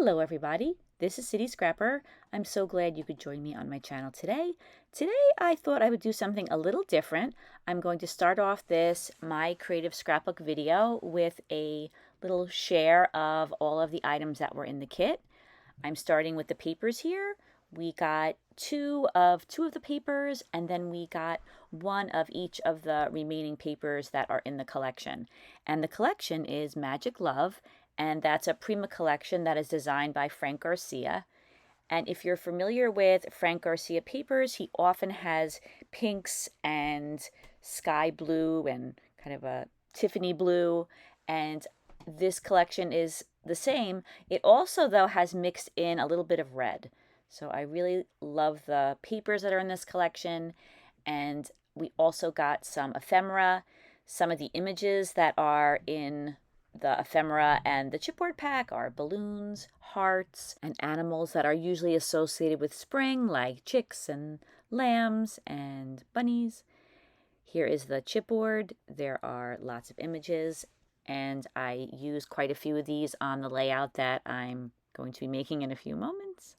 Hello everybody, this is City Scrapper. I'm so glad you could join me on my channel today. Today I thought I would do something a little different. I'm going to start off this My Creative Scrapbook video with a little share of all of the items that were in the kit. I'm starting with the papers here. We got two of the papers, and then we got one of each of the remaining papers that are in the collection. And the collection is Magic Love, and that's a Prima collection that is designed by Frank Garcia. And if you're familiar with Frank Garcia papers, he often has pinks and sky blue and kind of a Tiffany blue, and this collection is the same. It also, though, has mixed in a little bit of red. So I really love the papers that are in this collection. And we also got some ephemera. Some of the images that are in the ephemera and the chipboard pack are balloons, hearts, and animals that are usually associated with spring, like chicks and lambs and bunnies. Here is the chipboard. There are lots of images, and I use quite a few of these on the layout that I'm going to be making in a few moments.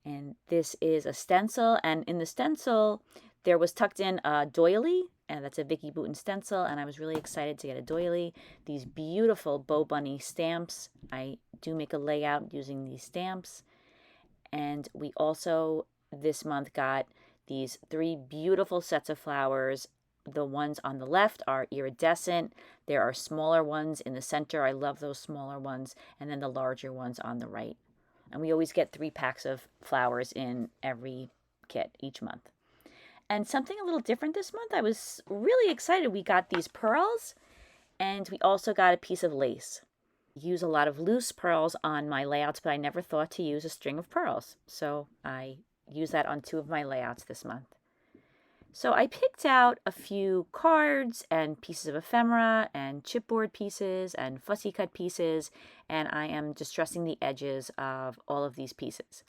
And this is a stencil, and in the stencil there was tucked in a doily, and that's a Vicky Bouton stencil, and I was really excited to get a doily. These beautiful Bow Bunny stamps. I do make a layout using these stamps. And we also this month got these three beautiful sets of flowers. The ones on the left are iridescent. There are smaller ones in the center. I love those smaller ones, and then the larger ones on the right. And we always get 3 packs of flowers in every kit each month. And something a little different this month, I was really excited. We got these pearls, and we also got a piece of lace. I use a lot of loose pearls on my layouts, but I never thought to use a string of pearls. So I use that on 2 of my layouts this month. So I picked out a few cards and pieces of ephemera and chipboard pieces and fussy cut pieces, and I am distressing the edges of all of these pieces.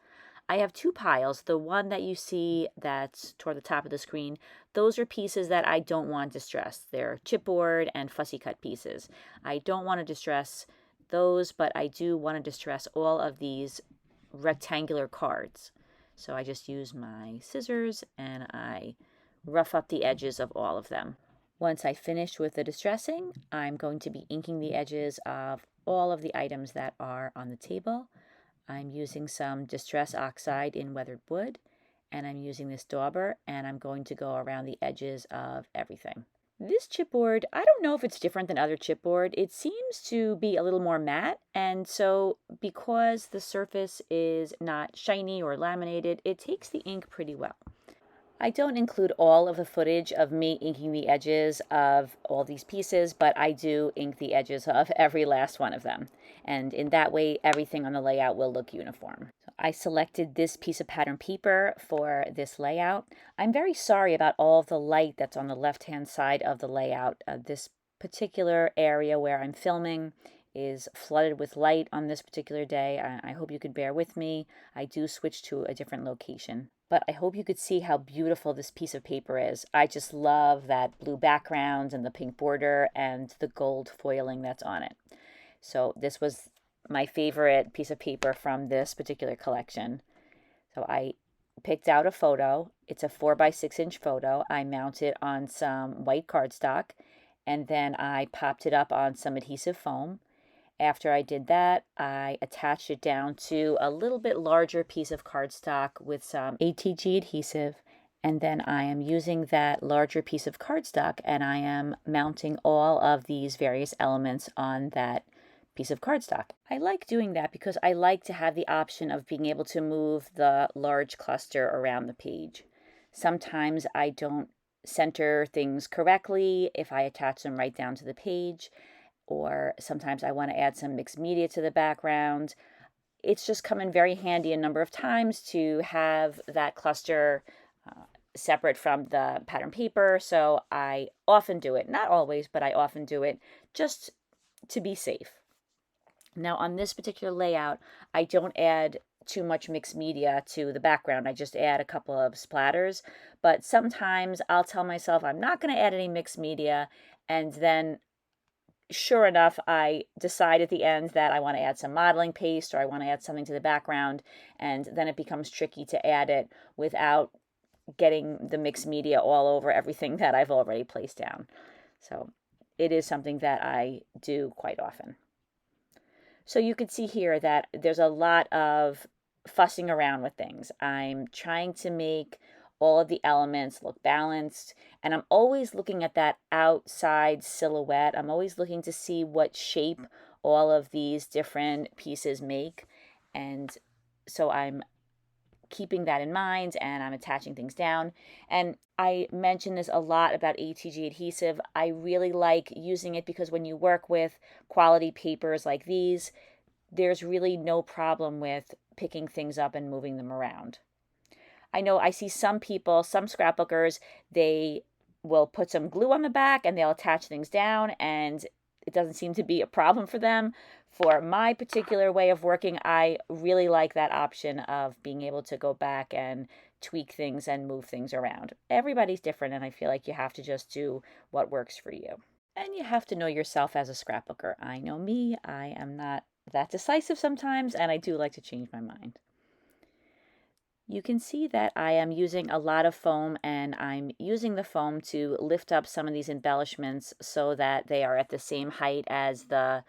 I have 2 piles. The one that you see that's toward the top of the screen, those are pieces that I don't want distressed. They're chipboard and fussy cut pieces. I don't want to distress those, but I do want to distress all of these rectangular cards. So I just use my scissors and I rough up the edges of all of them. Once I finish with the distressing, I'm going to be inking the edges of all of the items that are on the table. I'm using some Distress Oxide in weathered wood, and I'm using this dauber, and I'm going to go around the edges of everything. This chipboard, I don't know if it's different than other chipboard. It seems to be a little more matte, and so because the surface is not shiny or laminated, it takes the ink pretty well. I don't include all of the footage of me inking the edges of all these pieces, but I do ink the edges of every last one of them. And in that way, everything on the layout will look uniform. So I selected this piece of pattern paper for this layout. I'm very sorry about all of the light that's on the left-hand side of the layout. This particular area where I'm filming is flooded with light on this particular day. I hope you could bear with me. I do switch to a different location. But I hope you could see how beautiful this piece of paper is. I just love that blue background and the pink border and the gold foiling that's on it. So this was my favorite piece of paper from this particular collection. So I picked out a photo. It's a 4x6-inch photo. I mounted it on some white cardstock, and then I popped it up on some adhesive foam. After I did that, I attached it down to a little bit larger piece of cardstock with some ATG adhesive, and then I am using that larger piece of cardstock and I am mounting all of these various elements on that piece of cardstock. I like doing that because I like to have the option of being able to move the large cluster around the page. Sometimes I don't center things correctly if I attach them right down to the page, or sometimes I want to add some mixed media to the background. It's just come in very handy a number of times to have that cluster separate from the pattern paper, so I often do it. Not always, but I often do it just to be safe. Now on this particular layout, I don't add too much mixed media to the background. I just add a couple of splatters, but sometimes I'll tell myself I'm not going to add any mixed media, and then sure enough, I decide at the end that I want to add some modeling paste or I want to add something to the background, and then it becomes tricky to add it without getting the mixed media all over everything that I've already placed down. So it is something that I do quite often. So you can see here that there's a lot of fussing around with things. I'm trying to make all of the elements look balanced, and I'm always looking at that outside silhouette. I'm always looking to see what shape all of these different pieces make. And so I'm keeping that in mind and I'm attaching things down. And I mention this a lot about ATG adhesive. I really like using it because when you work with quality papers like these, there's really no problem with picking things up and moving them around. I know I see some people, some scrapbookers, they will put some glue on the back and they'll attach things down, and it doesn't seem to be a problem for them. For my particular way of working, I really like that option of being able to go back and tweak things and move things around. Everybody's different, and I feel like you have to just do what works for you. And you have to know yourself as a scrapbooker. I know me, I am not that decisive sometimes, and I do like to change my mind. You can see that I am using a lot of foam, and I'm using the foam to lift up some of these embellishments so that they are at the same height as the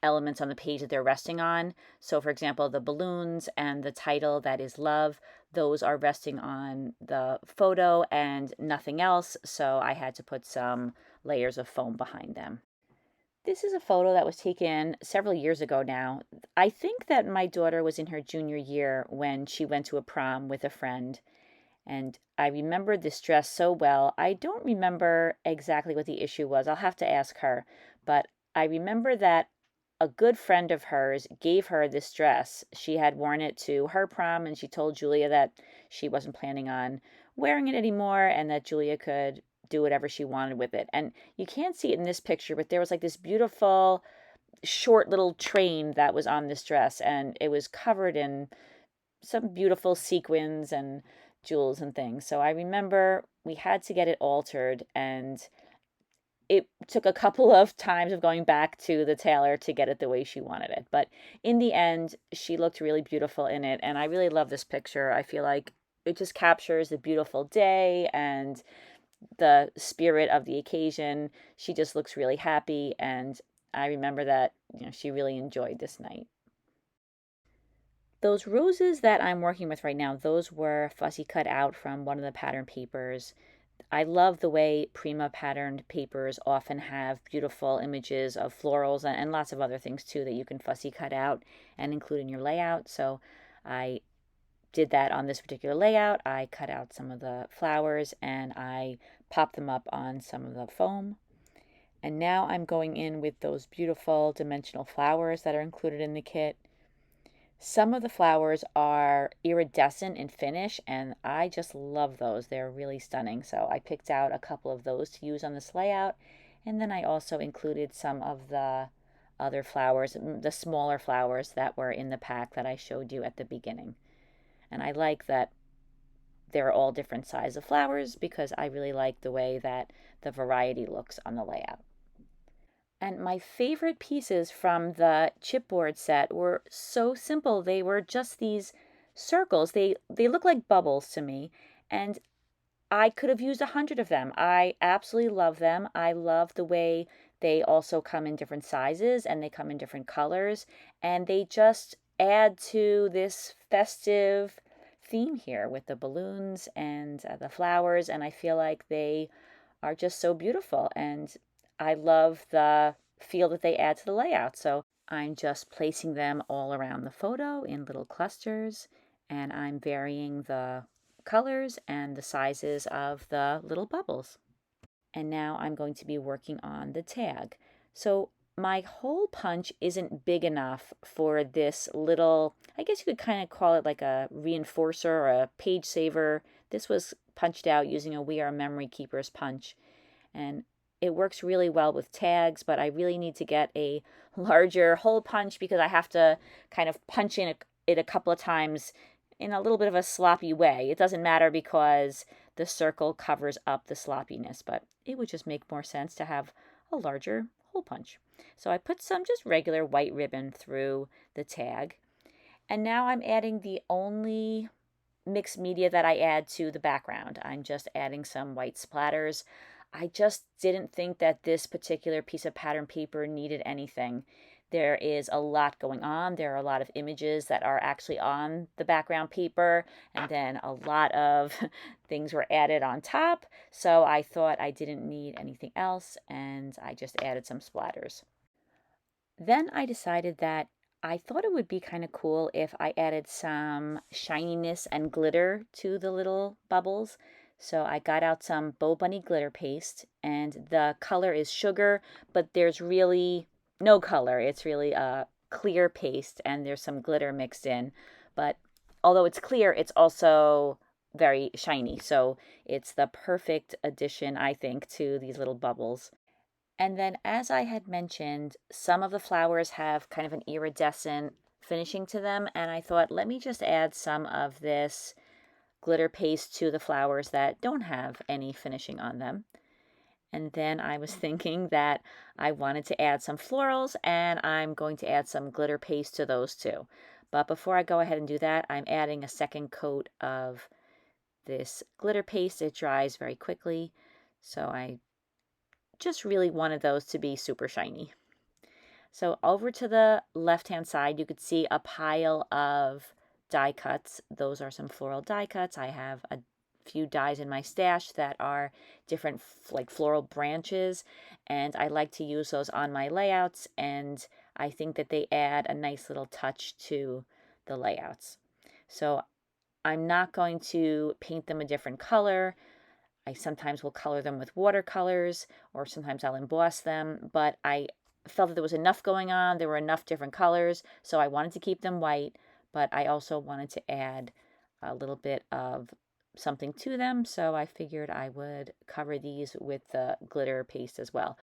elements on the page that they're resting on. So for example, the balloons and the title that is love, those are resting on the photo and nothing else. So I had to put some layers of foam behind them. This is a photo that was taken several years ago now. I think that my daughter was in her junior year when she went to a prom with a friend. And I remember this dress so well. I don't remember exactly what the issue was. I'll have to ask her. But I remember that a good friend of hers gave her this dress. She had worn it to her prom, and she told Julia that she wasn't planning on wearing it anymore and that Julia could do whatever she wanted with it. And you can't see it in this picture, but there was like this beautiful short little train that was on this dress, and it was covered in some beautiful sequins and jewels and things. So I remember we had to get it altered, and it took a couple of times of going back to the tailor to get it the way she wanted it. But in the end, she looked really beautiful in it, and I really love this picture. I feel like it just captures the beautiful day and the spirit of the occasion. She just looks really happy, and I remember that, she really enjoyed this night. Those roses that I'm working with right now, those were fussy cut out from one of the pattern papers. I love the way Prima patterned papers often have beautiful images of florals and lots of other things too that you can fussy cut out and include in your layout. So I did that on this particular layout. I cut out some of the flowers and I popped them up on some of the foam. And now I'm going in with those beautiful dimensional flowers that are included in the kit. Some of the flowers are iridescent in finish, and I just love those. They're really stunning. So I picked out a couple of those to use on this layout. And then I also included some of the other flowers, the smaller flowers that were in the pack that I showed you at the beginning. And I like that they're all different sizes of flowers because I really like the way that the variety looks on the layout. And my favorite pieces from the chipboard set were so simple. They were just these circles. They look like bubbles to me, and I could have used 100 of them. I absolutely love them. I love the way they also come in different sizes and they come in different colors, and they just add to this festive theme here with the balloons and the flowers, and I feel like they are just so beautiful, and I love the feel that they add to the layout. So I'm just placing them all around the photo in little clusters, and I'm varying the colors and the sizes of the little bubbles. And now I'm going to be working on the tag. So my hole punch isn't big enough for this little, I guess you could kind of call it like a reinforcer or a page saver. This was punched out using a We Are Memory Keepers punch, and it works really well with tags, but I really need to get a larger hole punch because I have to kind of punch in it a couple of times in a little bit of a sloppy way. It doesn't matter because the circle covers up the sloppiness, but it would just make more sense to have a larger hole punch. So I put some just regular white ribbon through the tag. And now I'm adding the only mixed media that I add to the background. I'm just adding some white splatters. I just didn't think that this particular piece of pattern paper needed anything. There is a lot going on. There are a lot of images that are actually on the background paper, and then a lot of things were added on top. So I thought I didn't need anything else, and I just added some splatters. Then I decided that I thought it would be kind of cool if I added some shininess and glitter to the little bubbles. So I got out some Bow Bunny glitter paste, and the color is sugar, but there's really no color. It's really a clear paste, and there's some glitter mixed in. But although it's clear, it's also very shiny. So it's the perfect addition, I think, to these little bubbles. And then, as I had mentioned, some of the flowers have kind of an iridescent finishing to them, and I thought, let me just add some of this glitter paste to the flowers that don't have any finishing on them. And then I was thinking that I wanted to add some florals, and I'm going to add some glitter paste to those too. But before I go ahead and do that, I'm adding a second coat of this glitter paste. It dries very quickly, so I just really wanted those to be super shiny. So over to the left-hand side, you could see a pile of die cuts. Those are some floral die cuts. I have a few dies in my stash that are different like floral branches, and I like to use those on my layouts, and I think that they add a nice little touch to the layouts. So I'm not going to paint them a different color. I sometimes will color them with watercolors, or sometimes I'll emboss them, but I felt that there was enough going on. There were enough different colors, so I wanted to keep them white, but I also wanted to add a little bit of something to them, so I figured I would cover these with the glitter paste as well.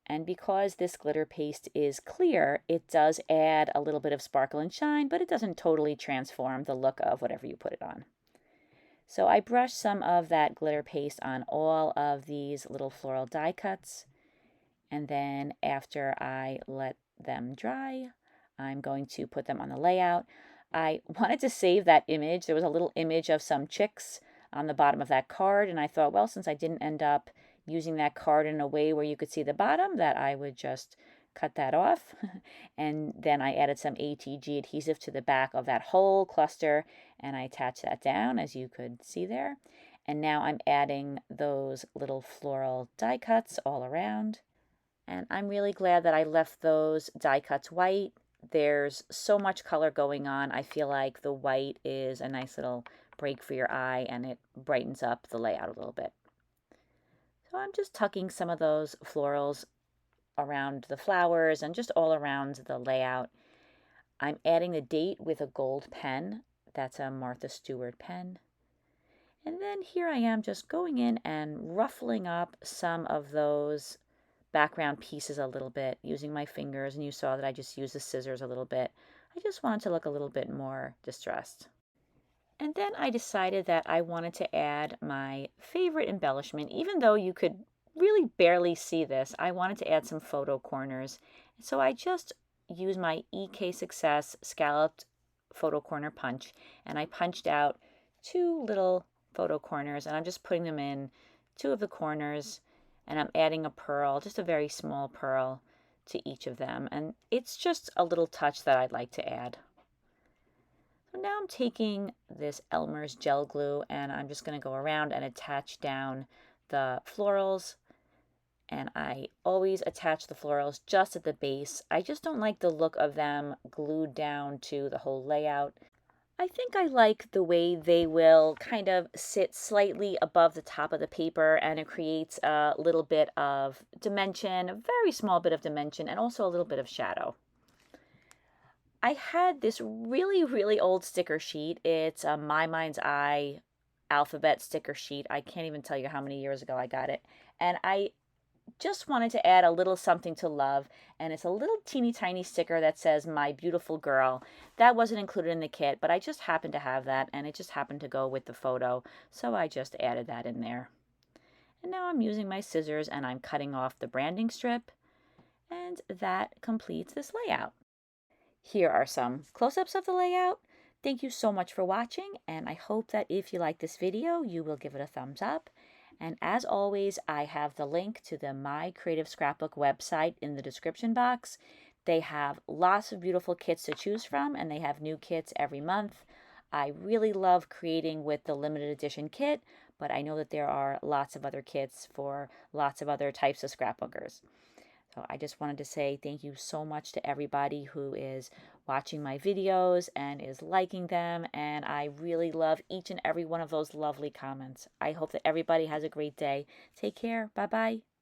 And because this glitter paste is clear, it does add a little bit of sparkle and shine, but it doesn't totally transform the look of whatever you put it on. So I brushed some of that glitter paste on all of these little floral die cuts. And then after I let them dry, I'm going to put them on the layout. I wanted to save that image. There was a little image of some chicks on the bottom of that card. And I thought, well, since I didn't end up using that card in a way where you could see the bottom, that I would just cut that off. And then I added some ATG adhesive to the back of that whole cluster, and I attached that down, as you could see there. And now I'm adding those little floral die cuts all around. And I'm really glad that I left those die cuts white. There's so much color going on. I feel like the white is a nice little break for your eye, and it brightens up the layout a little bit. So I'm just tucking some of those florals around the flowers and just all around the layout. I'm adding the date with a gold pen. That's a Martha Stewart pen. And then here I am just going in and ruffling up some of those background pieces a little bit using my fingers, and you saw that I just used the scissors a little bit. I just wanted to look a little bit more distressed. And then I decided that I wanted to add my favorite embellishment. Even though you could really barely see this, I wanted to add some photo corners. So I just used my EK Success scalloped photo corner punch, and I punched out two little photo corners, and I'm just putting them in two of the corners, and I'm adding a pearl, just a very small pearl, to each of them. And it's just a little touch that I'd like to add. So now I'm taking this Elmer's gel glue, and I'm just going to go around and attach down the florals. And I always attach the florals just at the base. I just don't like the look of them glued down to the whole layout. I think I like the way they will kind of sit slightly above the top of the paper, and it creates a little bit of dimension, a very small bit of dimension, and also a little bit of shadow. I had this really, really old sticker sheet. It's a My Mind's Eye alphabet sticker sheet. I can't even tell you how many years ago I got it. And I just wanted to add a little something to love, and it's a little teeny tiny sticker that says "My Beautiful Girl." That wasn't included in the kit, but I just happened to have that, and it just happened to go with the photo, so I just added that in there. And now I'm using my scissors, and I'm cutting off the branding strip, And that completes this layout. Here are some close-ups of the layout. Thank you so much for watching, and I hope that if you like this video, you will give it a thumbs up. And as always, I have the link to the My Creative Scrapbook website in the description box. They have lots of beautiful kits to choose from, and they have new kits every month. I really love creating with the limited edition kit, but I know that there are lots of other kits for lots of other types of scrapbookers. So I just wanted to say thank you so much to everybody who is watching my videos and is liking them. And I really love each and every one of those lovely comments. I hope that everybody has a great day. Take care. Bye-bye.